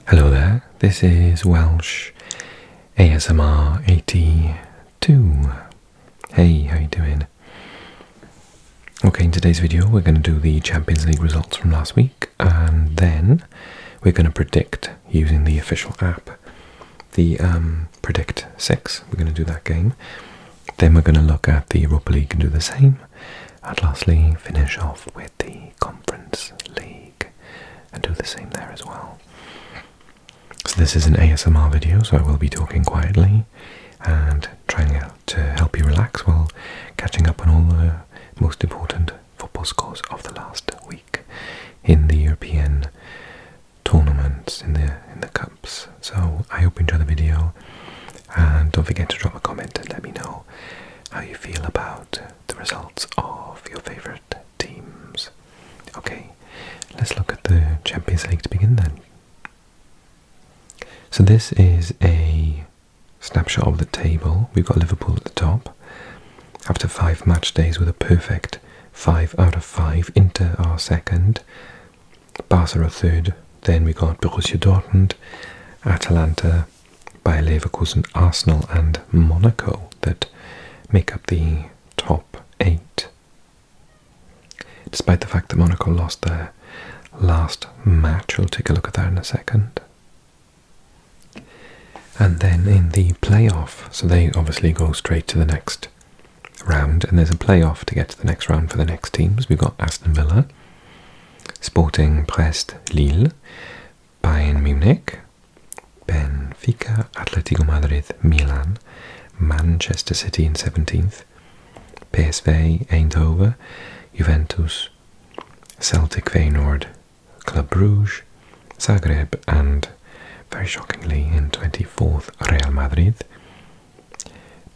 Hello there, this is Welsh ASMR 82. Hey, how you doing? Okay, in today's video we're going to do the Champions League results from last week, and then we're going to predict using the official app, the Predict 6. We're going to do that game. Then we're going to look at the Europa League and do the same, and lastly finish off with the Conference League and do the same there as well. So this is an ASMR video, so I will be talking quietly and trying to help you relax while catching up on all the most important football scores of the last week in the European tournaments, in the cups. So I hope you enjoy the video, and don't forget to drop a comment and let me know how you feel about the results of your favourite teams. Okay, let's look at the Champions League to begin then. So this is a snapshot of the table. We've got Liverpool at the top. After 5 match days with a perfect 5 out of 5. Inter are second. Barca are third. Then we got Borussia Dortmund, Atalanta, Bayer Leverkusen, Arsenal and Monaco that make up the top 8. Despite the fact that Monaco lost their last match, we'll take a look at that in a second. And then in the playoff, so they obviously go straight to the next round, and there's a playoff to get to the next round for the next teams. We've got Aston Villa, Sporting Brest, Lille, Bayern Munich, Benfica, Atletico Madrid, Milan, Manchester City in 17th, PSV, Eindhoven, Juventus, Celtic, Feyenoord, Club Brugge, Zagreb, and very shockingly in 24th, Real Madrid.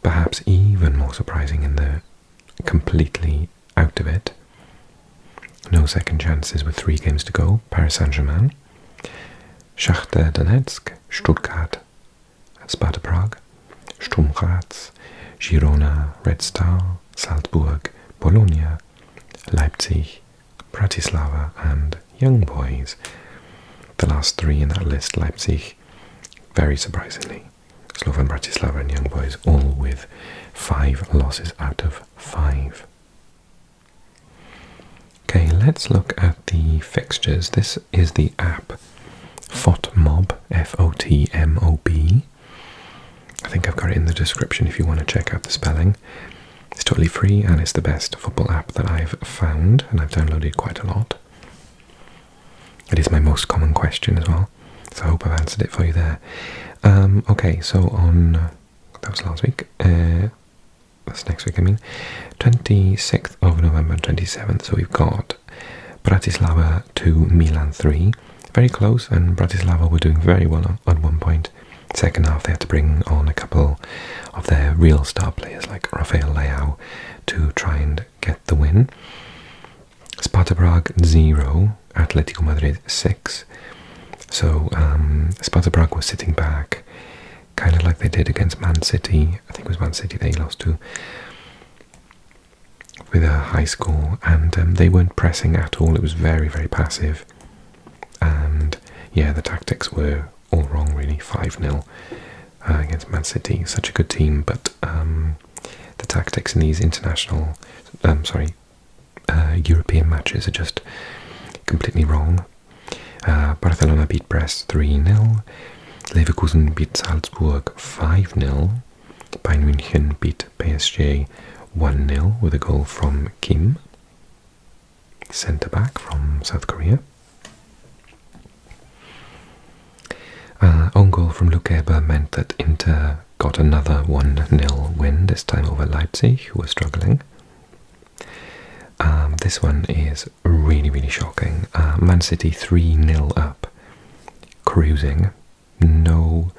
Perhaps even more surprising in the completely out of it, no second chances with 3 games to go, Paris Saint-Germain, Shakhtar Donetsk, Stuttgart, Sparta Prague, Sturm Graz, Girona, Red Star, Salzburg, Bologna, Leipzig, Bratislava and Young Boys. The last 3 in that list, Leipzig, very surprisingly, Slovan Bratislava and Young Boys, all with 5 losses out of 5. Okay, let's look at the fixtures. This is the app FotMob, F-O-T-M-O-B. I think I've got it in the description if you want to check out the spelling. It's totally free and it's the best football app that I've found, and I've downloaded quite a lot. It is my most common question as well, so I hope I've answered it for you there. Okay, so on, that was last week, that's next week I mean, 26th of November, 27th, so we've got Bratislava 2, Milan 3, very close, and Bratislava were doing very well at one point. Second half they had to bring on a couple of their real star players like Rafael Leao to try and get the win. Sparta Prague 0, Atletico Madrid 6. So Sparta Prague was sitting back, kind of like they did against Man City. I think it was Man City they lost to, with a high score, and they weren't pressing at all. It was very, very passive, and yeah, the tactics were all wrong really. 5-0 against Man City, such a good team, but the tactics in these international, European matches are just completely wrong. Barcelona beat Brest 3-0, Leverkusen beat Salzburg 5-0, Bayern München beat PSG 1-0 with a goal from Kim, centre-back from South Korea. Own goal from Lukeba meant that Inter got another 1-0 win, this time over Leipzig, who were struggling. This one is really, really shocking. Man City 3-0 up, cruising, no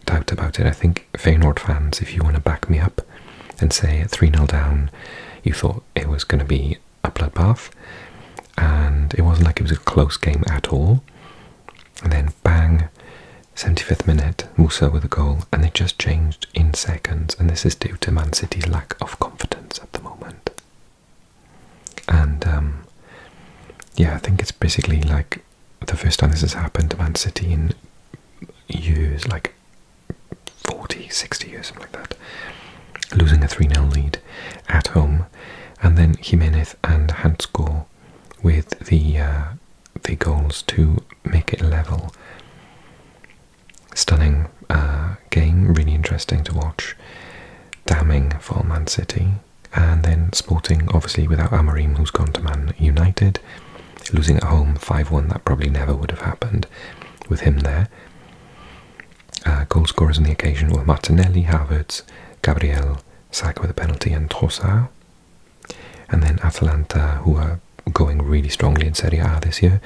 doubt about it. I think Feyenoord fans, if you want to back me up and say at 3-0 down, you thought it was going to be a bloodbath, and it wasn't like it was a close game at all. And then bang, 75th minute, Musa with a goal, and they just changed in seconds, and this is due to Man City's lack of confidence at the moment. And yeah, I think it's basically like the first time this has happened to Man City in years, like 40, 60 years, something like that, losing a 3-0 lead at home, and then Jimenez and Hansko with the goals to make it level. Stunning game, really interesting to watch, damning for Man City. And then Sporting, obviously without Amorim, who's gone to Man United, losing at home 5-1. That probably never would have happened with him there. Goal scorers on the occasion were Martinelli, Havertz, Gabriel, Saka with a penalty, and Trossard. And then Atalanta, who are going really strongly in Serie A this year,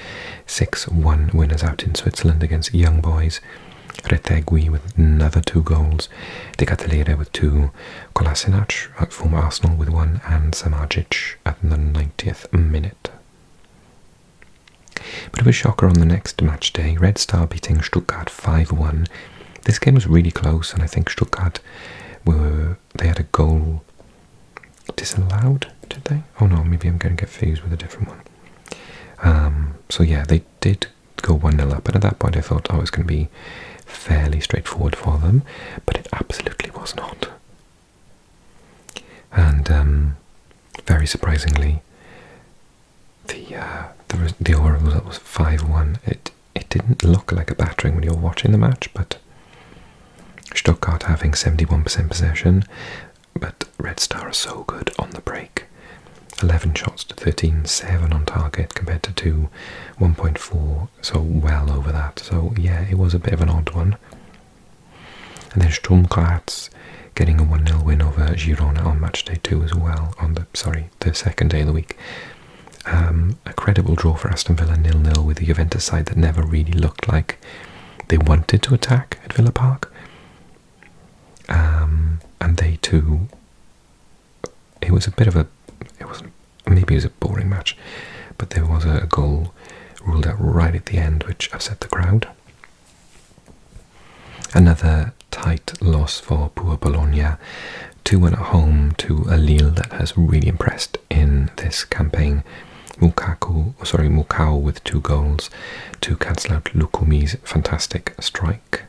6-1 winners out in Switzerland against Young Boys. Retegui with another 2 goals, De Cataleira with 2, Kolasinac, former Arsenal, with 1, and Samajic at the 90th minute. Bit of a shocker on the next match day, Red Star beating Stuttgart 5-1. This game was really close, and I think Stuttgart they had a goal disallowed, did they? Oh no, maybe I'm going to get confused with a different one. So yeah, they did go 1-0 up, and at that point I thought, oh, it's going to be fairly straightforward for them, but it absolutely was not. And very surprisingly, the overall result was 5-1. It didn't look like a battering when you were watching the match, but Stuttgart having 71% possession, but Red Star are so good on the break. 11 shots to 13, 7 on target compared to 2, 1.4, so well over that. So yeah, it was a bit of an odd one. And then Sturm Graz getting a 1-0 win over Girona on match day 2 as well, on the second day of the week. A credible draw for Aston Villa, 0-0, with the Juventus side that never really looked like they wanted to attack at Villa Park. And they too, it was a bit of a, maybe it was a boring match, but there was a goal ruled out right at the end which upset the crowd. Another tight loss for poor Bologna, 2-1 at home to a Lille that has really impressed in this campaign. Mukau with 2 goals to cancel out Lukumi's fantastic strike.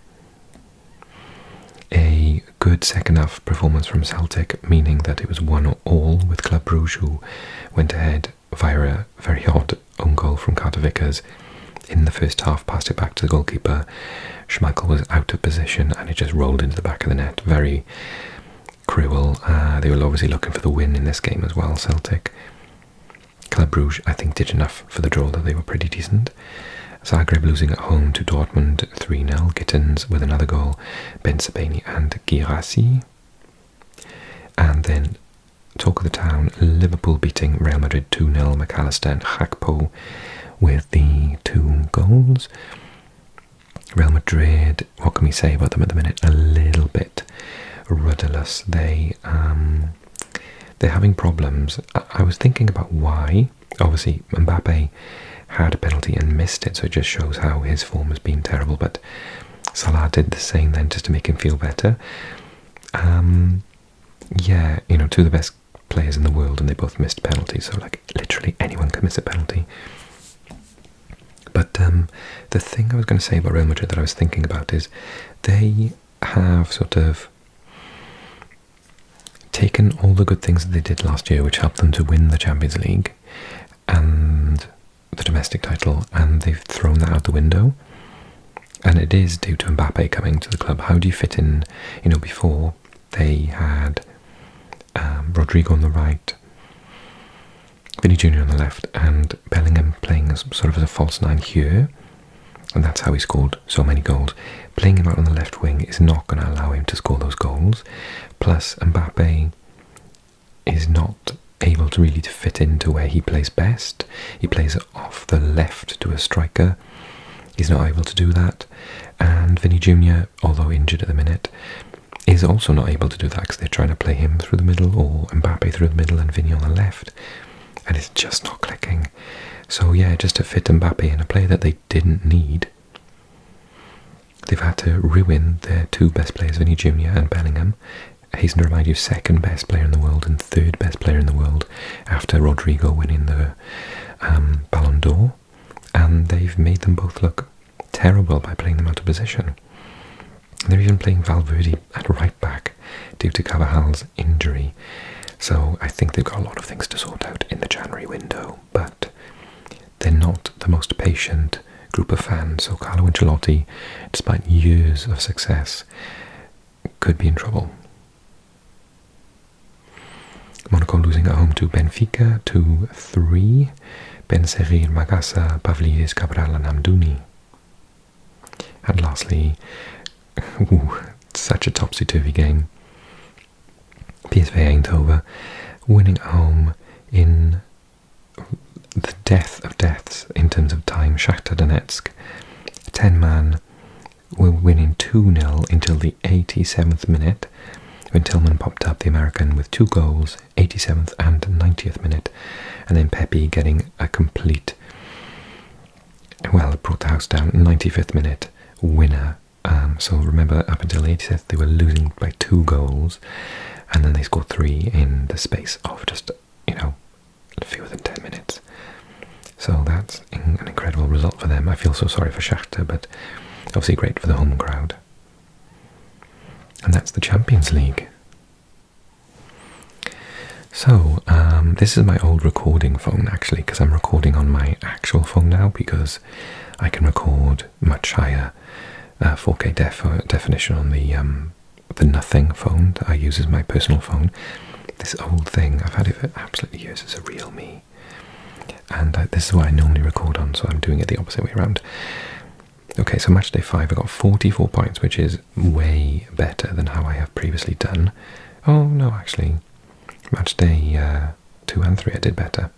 A good second half performance from Celtic, meaning that it was 1-1 with Club Brugge, who went ahead via a very odd own goal from Carter Vickers in the first half, passed it back to the goalkeeper. Schmeichel was out of position and it just rolled into the back of the net. Very cruel. They were obviously looking for the win in this game as well, Celtic. Club Brugge, I think, did enough for the draw that they were pretty decent. Zagreb losing at home to Dortmund 3-0. Gittins with another goal, Ben Sebaini and Girassi. And then, talk of the town, Liverpool beating Real Madrid 2-0. McAllister and Gakpo with the 2 goals. Real Madrid, what can we say about them at the minute? A little bit rudderless. They're having problems. I was thinking about why. Obviously, Mbappe had a penalty and missed it, so it just shows how his form has been terrible, but Salah did the same then just to make him feel better. Yeah, 2 of the best players in the world, and they both missed penalties, so like literally anyone can miss a penalty. But the thing I was going to say about Real Madrid that I was thinking about is they have sort of taken all the good things that they did last year, which helped them to win the Champions League and the domestic title, and they've thrown that out the window. And it is due to Mbappe coming to the club. How do you fit in? Before they had Rodrigo on the right, Vinny Jr. on the left, and Bellingham playing as sort of as a false 9 here, and that's how he scored so many goals. Playing him out on the left wing is not going to allow him to score those goals. Plus, Mbappe is not able to really fit into where he plays best. He plays off the left to a striker. He's not able to do that. And Vinny Jr., although injured at the minute, is also not able to do that because they're trying to play him through the middle, or Mbappe through the middle and Vinny on the left. And it's just not clicking. So yeah, just to fit Mbappe in, a player that they didn't need, they've had to ruin their 2 best players, Vinny Jr. and Bellingham. Hasten to remind you, 2nd best player in the world and 3rd best player in the world after Rodrigo winning the Ballon d'Or. And they've made them both look terrible by playing them out of position. And they're even playing Valverde at right back due to Carvajal's injury. So I think they've got a lot of things to sort out in the January window, but they're not the most patient group of fans. So Carlo Ancelotti, despite years of success, could be in trouble. Monaco losing at home to Benfica 2-3. Benserir, Magassa, Pavlidis, Cabral and Amdouni. And lastly, such a topsy-turvy game. PSV Eindhoven winning at home in the death of deaths in terms of time. Shakhtar Donetsk, 10-man, were winning 2-0 until the 87th minute, when Tillman popped up, the American, with 2 goals, 87th and 90th minute, and then Pepe getting a complete, well, it brought the house down, 95th minute winner. So remember, up until the 87th, they were losing by 2 goals, and then they scored 3 in the space of just, fewer than 10 minutes. So that's an incredible result for them. I feel so sorry for Shakhtar, but obviously great for the home crowd. And that's the Champions League. So, this is my old recording phone actually, because I'm recording on my actual phone now, because I can record much higher 4K definition on the Nothing phone that I use as my personal phone. This old thing, I've had it for absolutely years, it's a Realme. And this is what I normally record on, so I'm doing it the opposite way around. Okay, so Matchday 5, I got 44 points, which is way better than how I have previously done. Oh, no, actually, Matchday 2 and 3 I did better.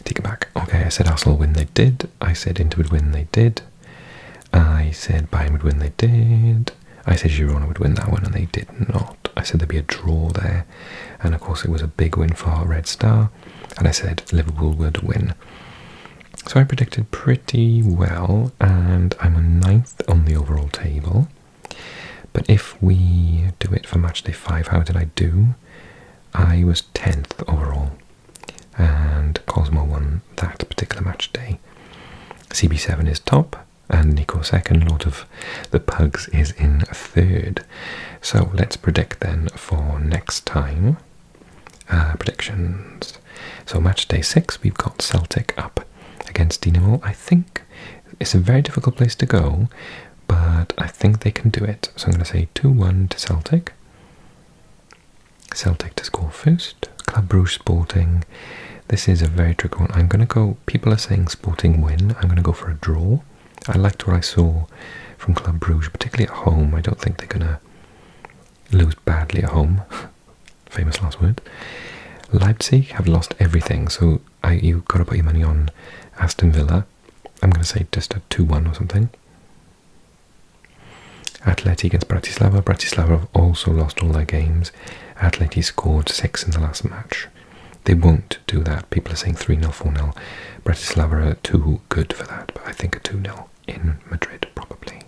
Take it back. Okay, I said Arsenal win, they did. I said Inter would win, they did. I said Bayern would win, they did. I said Girona would win that one, and they did not. I said there'd be a draw there, and of course it was a big win for Red Star. And I said Liverpool would win. So I predicted pretty well, and I'm on 9th on the overall table. But if we do it for Matchday 5, how did I do? I was 10th overall, and Cosmo won that particular match day. CB7 is top, and Nico second. Lord of the Pugs is in 3rd. So let's predict then for next time. Predictions. So match day 6, we've got Celtic up against Dinamo. I think it's a very difficult place to go, but I think they can do it. So I'm going to say 2-1 to Celtic. Celtic to score first. Club Brugge Sporting. This is a very tricky one. I'm going to go, people are saying Sporting win. I'm going to go for a draw. I liked what I saw from Club Brugge, particularly at home. I don't think they're going to lose badly at home. Famous last word. Leipzig have lost everything, so you've got to put your money on Aston Villa. I'm going to say just a 2-1 or something. Atleti against Bratislava. Bratislava have also lost all their games. Atleti scored 6 in the last match. They won't do that. People are saying 3-0, 4-0. Bratislava are too good for that, but I think a 2-0 in Madrid, probably.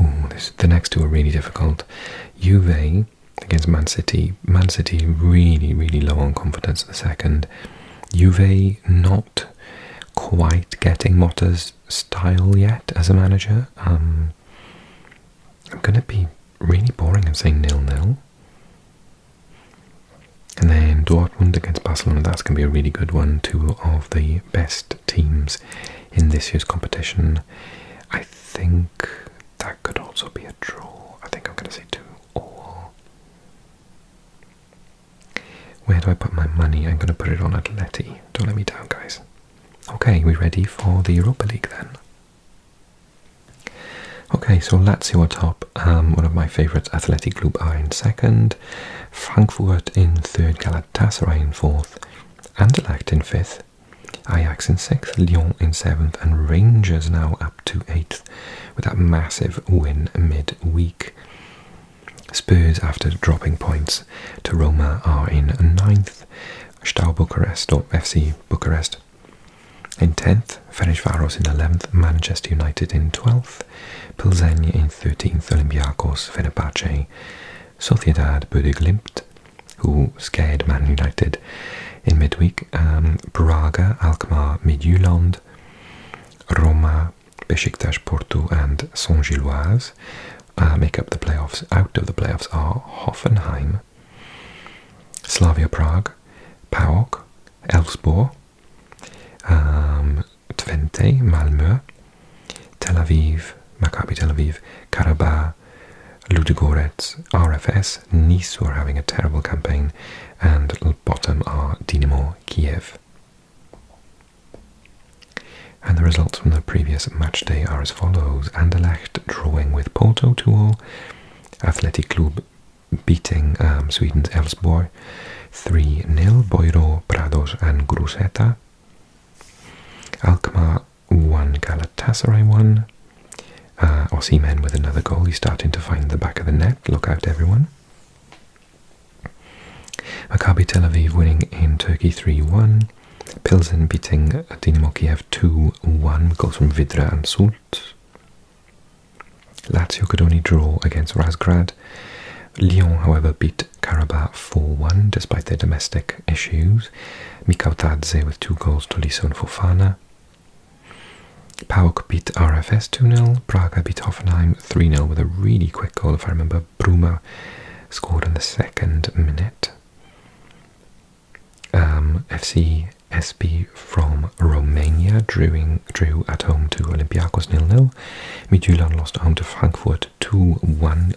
Ooh, the next two are really difficult. Juve against Man City. Man City really, really low on confidence at the second. Juve not quite getting Motta's style yet as a manager. I'm going to be really boring and saying 0-0. And then Dortmund against Barcelona, that's going to be a really good one. Two of the best teams in this year's competition. I think that could also be a draw. I think I'm going to say 2-2. Where do I put my money? I'm going to put it on Atleti. Don't let me down, guys. Okay, we ready for the Europa League then? Okay, so Lazio are top. One of my favourites, Athletic Club, are in second. Frankfurt in third, Galatasaray in 4th. Anderlecht in 5th. Ajax in 6th, Lyon in 7th, and Rangers now up to 8th with that massive win mid-week. Spurs, after dropping points to Roma, are in 9th. Steaua Bucharest, or FC Bucharest, in 10th. Ferencváros in 11th. Manchester United in 12th. Pilsen in 13th. Olympiacos, Fenerbahce, Sociedad, Bode Glimt, who scared Man United in midweek. Braga, Alkmaar, Midtjylland, Roma, Besiktas, Porto and Saint-Gilloise make up the playoffs. Out of the playoffs are Hoffenheim, Slavia Prague, PAOK, Elfsborg, Twente, Malmö, Tel Aviv, Maccabi Tel Aviv, Karabakh, Ludogorets, RFS, Nice, who are having a terrible campaign, and bottom are Dynamo Kiev. And the results from the previous match day are as follows: Anderlecht drawing with Porto 2-0, Athletic Club beating Sweden's Elfsborg 3-0, Boiro, Prados and Gruseta, Alkmaar 1, Galatasaray 1, Osimhen with another goal. He's starting to find the back of the net. Look out, everyone. Maccabi Tel Aviv winning in Turkey 3-1. Pilsen beating Dynamo Kiev 2-1. Goals from Vidra and Sult. Lazio could only draw against Razgrad. Lyon, however, beat Karabakh 4-1 despite their domestic issues. Mikautadze with 2 goals, Tolisso and Fofana. PAOK beat RFS 2-0, Braga beat Hoffenheim 3-0 with a really quick goal, if I remember. Bruma scored in the 2nd minute. FC SB from Romania drew at home to Olympiacos 0-0. Midtjylland lost at home to Frankfurt 2-1.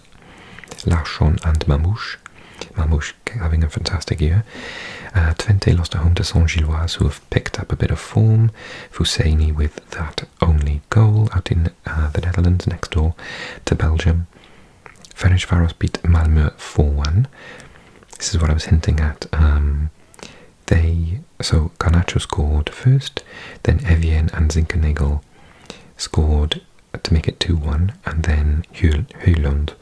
Larsson and Mamouche having a fantastic year. Twente lost at home to Saint-Gilloise, who have picked up a bit of form. Fuseni with that only goal out in the Netherlands, next door to Belgium. Ferencváros beat Malmö 4-1. This is what I was hinting at. So Garnacho scored first, then Evian and Zinkernagel scored to make it 2-1, and then Højlund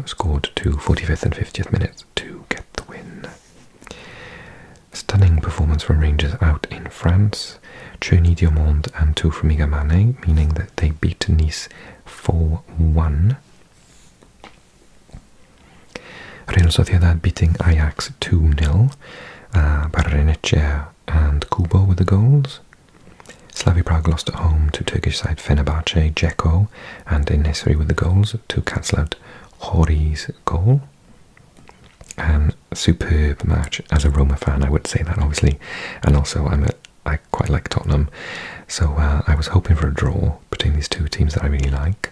scored to 45th and 50th minutes to get the win. Stunning performance from Rangers out in France. Tcherney Diomande and 2 from Igamane, meaning that they beat Nice 4-1. Real Sociedad beating Ajax 2-0. Barrenetxea and Kubo with the goals. Slavia Prague lost at home to Turkish side Fenerbahce, Dzeko and Enesri with the goals to cancel out Hori's goal. And superb match. As a Roma fan, I would say that, obviously, and also I quite like Tottenham, so I was hoping for a draw between these two teams that I really like,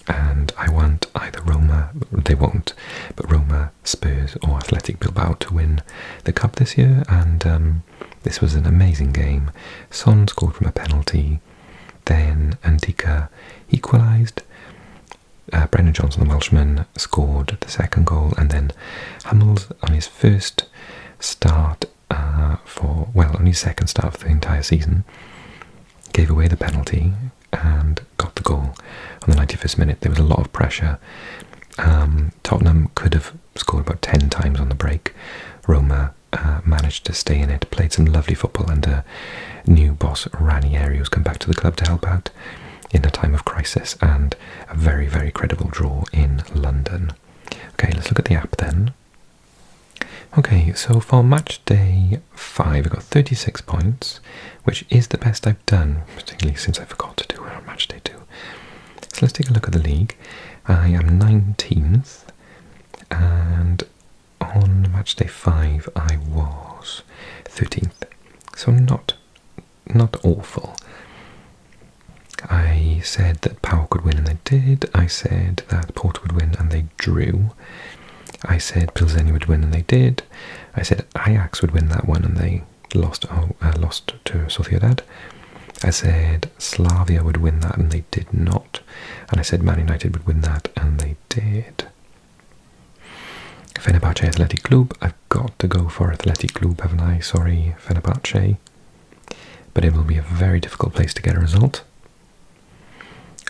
and I want either Roma, they won't, but Roma, Spurs or Athletic Bilbao to win the cup this year. And this was an amazing game. Son scored from a penalty, then Ndika equalised. Brendan Johnson, the Welshman, scored the 2nd goal, and then Hummels on his first start on his 2nd start for the entire season, gave away the penalty and got the goal on the 91st minute. There was a lot of pressure. Tottenham could have scored about 10 times on the break. Roma managed to stay in it, played some lovely football under new boss Ranieri, who's come back to the club to help out in a time of crisis, and a very, very credible draw in London. Okay, let's look at the app then. Okay, so for match day 5, I got 36 points, which is the best I've done, particularly since I forgot to do it on match day 2. So let's take a look at the league. I am 19th, and on match day 5 I was 13th, so not awful. I said that PAOK would win, and they did. I said that Porto would win, and they drew. I said Pilseni would win, and they did. I said Ajax would win that one, and they lost to Sociedad. I said Slavia would win that, and they did not. And I said Man United would win that, and they did. Fenerbahce Athletic Club. I've got to go for Athletic Club, haven't I? Sorry, Fenerbahce. But it will be a very difficult place to get a result.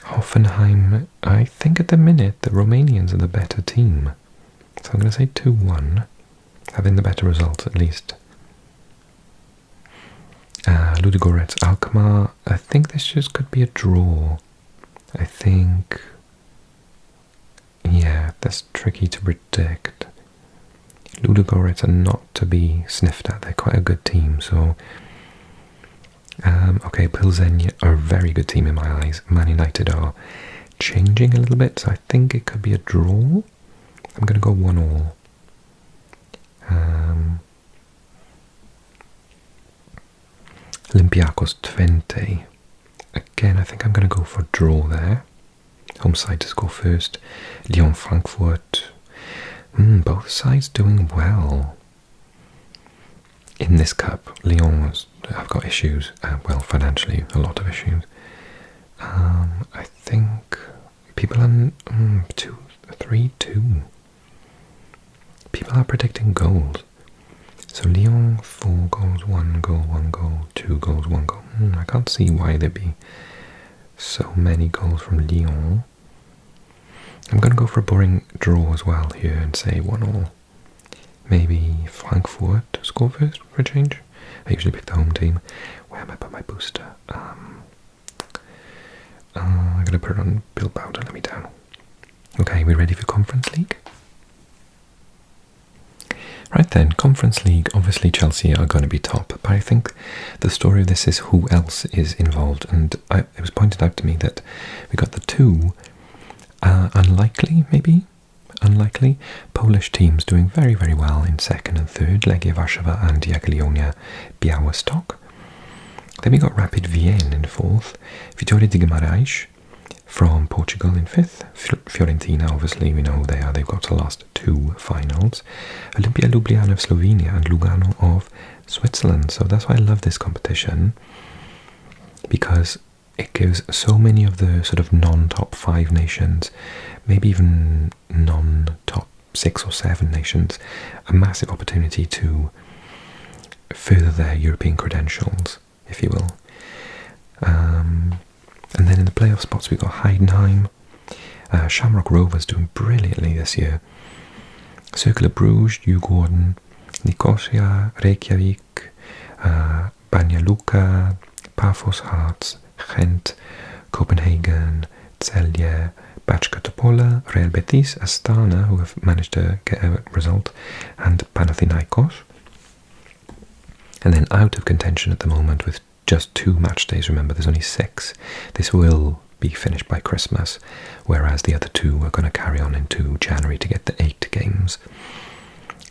Hoffenheim, I think at the minute the Romanians are the better team. So I'm going to say 2-1, having the better result at least. Ludogorets, Alkmaar, I think this just could be a draw. I think, yeah, that's tricky to predict. Ludogorets are not to be sniffed at, they're quite a good team, so Okay, Pilsen are a very good team in my eyes. Man United are changing a little bit, so I think it could be a draw. I'm going to go 1-1. Olympiacos Twente. Again, I think I'm going to go for a draw there. Home side to score first. Lyon Frankfurt. Both sides doing well. In this cup, Lyon have got issues. Well, financially, a lot of issues. I think people are 3-2. People are predicting goals. So Lyon, 4 goals, 1 goal, 1 goal, 2 goals, 1 goal. I can't see why there'd be so many goals from Lyon. I'm going to go for a boring draw as well here and say 1-1. Maybe Frankfurt to score first for a change. I usually pick the home team. Where am I put my booster? I'm going to put it on Bilbao to let me down. Okay, we ready for Conference League? Right then, Conference League, obviously Chelsea are going to be top, but I think the story of this is who else is involved, and it was pointed out to me that we got the two unlikely Polish teams doing very, very well in second and third, Legia Warszawa and Jagiellonia Białystok. Then we got Rapid Vienna in fourth, Vitória de Guimarães from Portugal in fifth, Fiorentina, obviously we know who they are, they've got the last two finals, Olimpia Ljubljana of Slovenia and Lugano of Switzerland. So that's why I love this competition, because it gives so many of the sort of non-top 5 nations, maybe even non-top 6 or 7 nations, a massive opportunity to further their European credentials, if you will. And then in the playoff spots we've got Heidenheim, Shamrock Rovers doing brilliantly this year, Cercle Bruges, Djurgården, Nicosia, Reykjavik, Banja Luka, Pafos Hearts, Gent, Copenhagen, Celje, Bachka Topola, Real Betis, Astana, who have managed to get a result, and Panathinaikos. And then out of contention at the moment with just 2 match days, remember there's only 6. This will be finished by Christmas, whereas the other 2 are going to carry on into January to get the 8 games.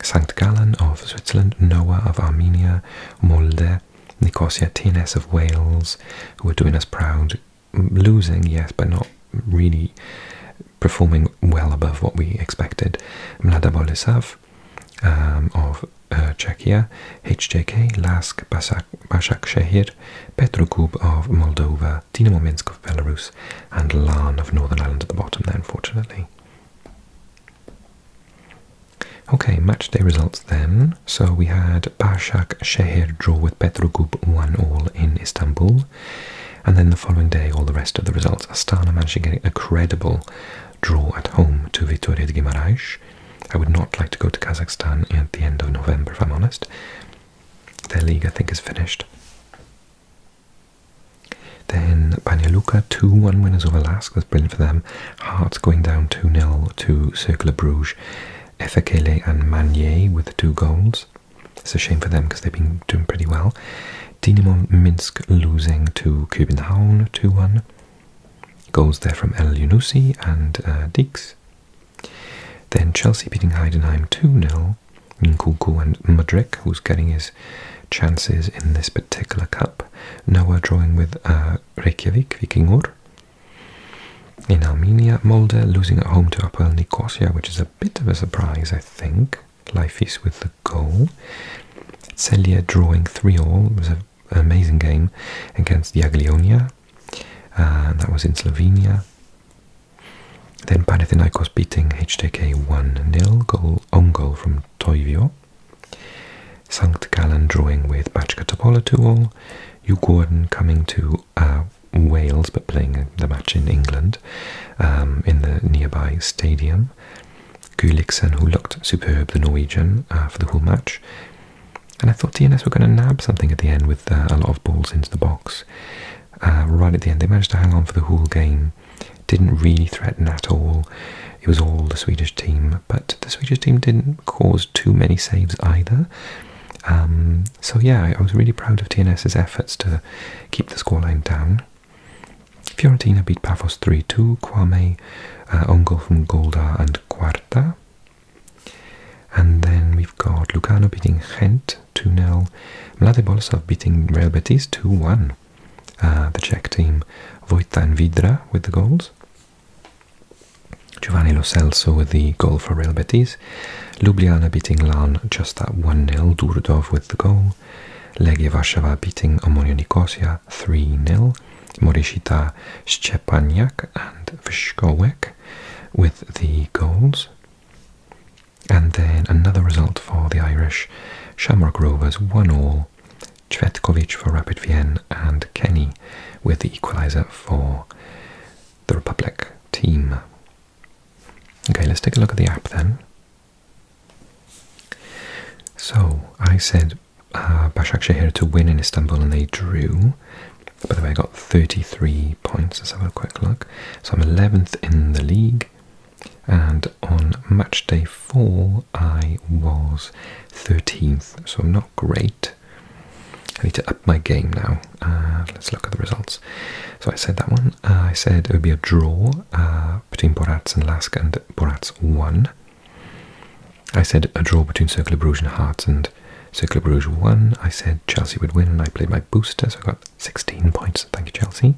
St. Gallen of Switzerland, Noah of Armenia, Molde, Nicosia, TNS of Wales, who are doing us proud, losing, yes, but not really performing well above what we expected. Mlada Boleslav of Czechia, HJK, Lask, Bashak Shehir, Petrogub of Moldova, Dinamo Minsk of Belarus, and Lan of Northern Ireland at the bottom there, unfortunately. Okay, matchday results then. So we had Bashak Shehir draw with Petrogub 1-1 in Istanbul. And then the following day, all the rest of the results. Astana managed to get a credible draw at home to Vitória de Guimarães. I would not like to go to Kazakhstan at the end of November, if I'm honest. Their league, I think, is finished. Then Banja Luka, 2-1 winners over Lask. That's brilliant for them. Hearts going down 2-0 to Cercle Bruges. Efekele and Manier with the 2 goals. It's a shame for them because they've been doing pretty well. Dinamo Minsk losing to København 2-1. Goals there from El Yunusi and Dix. Then Chelsea beating Heidenheim 2-0. Nkunku and Mudryk, who's getting his chances in this particular cup. Noah drawing with Reykjavik, Vikingur. In Armenia, Molde losing at home to Apel Nicosia, which is a bit of a surprise, I think. Leifis with the goal. Celje drawing 3-3. It was an amazing game against Jagiellonia. That was in Slovenia. Then Panathinaikos beating HJK 1-0, own goal from Toivio. St. Gallen drawing with Bachka Topola 2-2. Djurgården coming to Wales but playing the match in England in the nearby stadium. Gulliksen, who looked superb, the Norwegian, for the whole match. And I thought TNS were going to nab something at the end with a lot of balls into the box. Right at the end, they managed to hang on for the whole game. Didn't really threaten at all. It was all the Swedish team, but the Swedish team didn't cause too many saves either. So yeah, I was really proud of TNS's efforts to keep the scoreline down. Fiorentina beat Pafos 3-2, Kwame own goal from Golda and Quarta. And then we've got Lugano beating Gent 2-0, Mlade Bolesław beating Real Betis 2-1. The Czech team, Vojta and Vidra with the goals. Giovanni Lo Celso with the goal for Real Betis. Ljubljana beating Lan just at 1-0, Durdov with the goal. Legia Warszawa beating Omonia Nicosia 3-0. Morishita, Szczepaniak and Wyszkołek with the goals. And then another result for the Irish, Shamrock Rovers 1-1, Cvetkovic for Rapid Vienna and Kenny with the equaliser for the Republic team. Okay, let's take a look at the app then. So, I said Başakşehir to win in Istanbul and they drew. By the way, I got 33 points. Let's have a quick look. So I'm 11th in the league. And on match day 4, I was 13th. So I'm not great. I need to up my game now. Let's look at the results. So I said that one. I said it would be a draw between Borac and Lask, and Borac won. I said a draw between Cercle Bruges and Hearts, and Cercle Bruges won. I said Chelsea would win, and I played my booster, so I got 16 points. Thank you, Chelsea.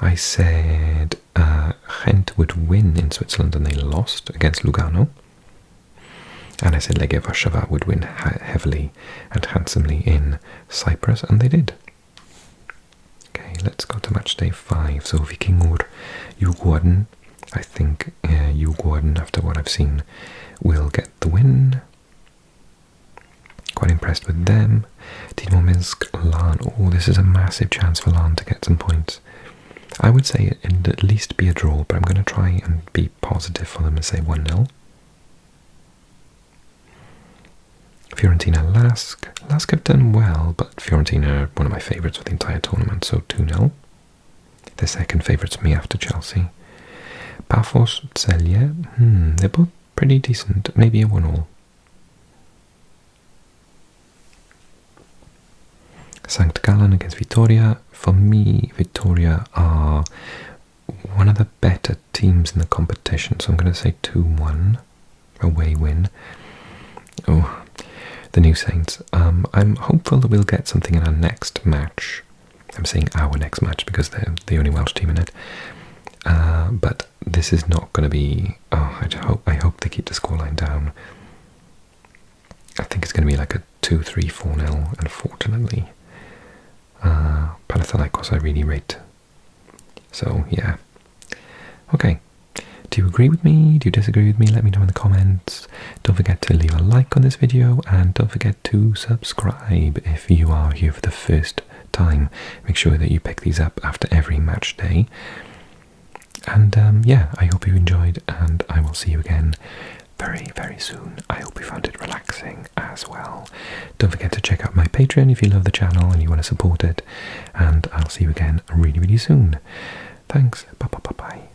I said Gent would win in Switzerland, and they lost against Lugano. And I said Legia Warszawa would win heavily and handsomely in Cyprus, and they did. Okay, let's go to match day 5. So Vikingur Djurgården. I think Djurgården, after what I've seen, will get the win. Quite impressed with them. Dinamo Minsk, Lan. Oh, this is a massive chance for Lan to get some points. I would say it'd at least be a draw, but I'm going to try and be positive for them and say 1-0. Fiorentina Lask. Lask have done well, but Fiorentina are one of my favourites for the entire tournament, so 2-0. The second favourites for me after Chelsea. Pafos, Celje. They're both pretty decent. Maybe a 1-1. St. Gallen against Vitoria. For me, Vitoria are one of the better teams in the competition, so I'm going to say 2-1 away win. Oh, the New Saints. I'm hopeful that we'll get something in our next match. I'm saying our next match because they're the only Welsh team in it. But this is not going to be... Oh, I hope they keep the scoreline down. I think it's going to be like a 2-3, 4-0, unfortunately. Panathinaikos I really rate. So, yeah. Okay. Do you agree with me? Do you disagree with me? Let me know in the comments. Don't forget to leave a like on this video, and don't forget to subscribe if you are here for the first time. Make sure that you pick these up after every match day. And yeah, I hope you enjoyed, and I will see you again very, very soon. I hope you found it relaxing as well. Don't forget to check out my Patreon if you love the channel and you want to support it. And I'll see you again really, really soon. Thanks. Bye-bye.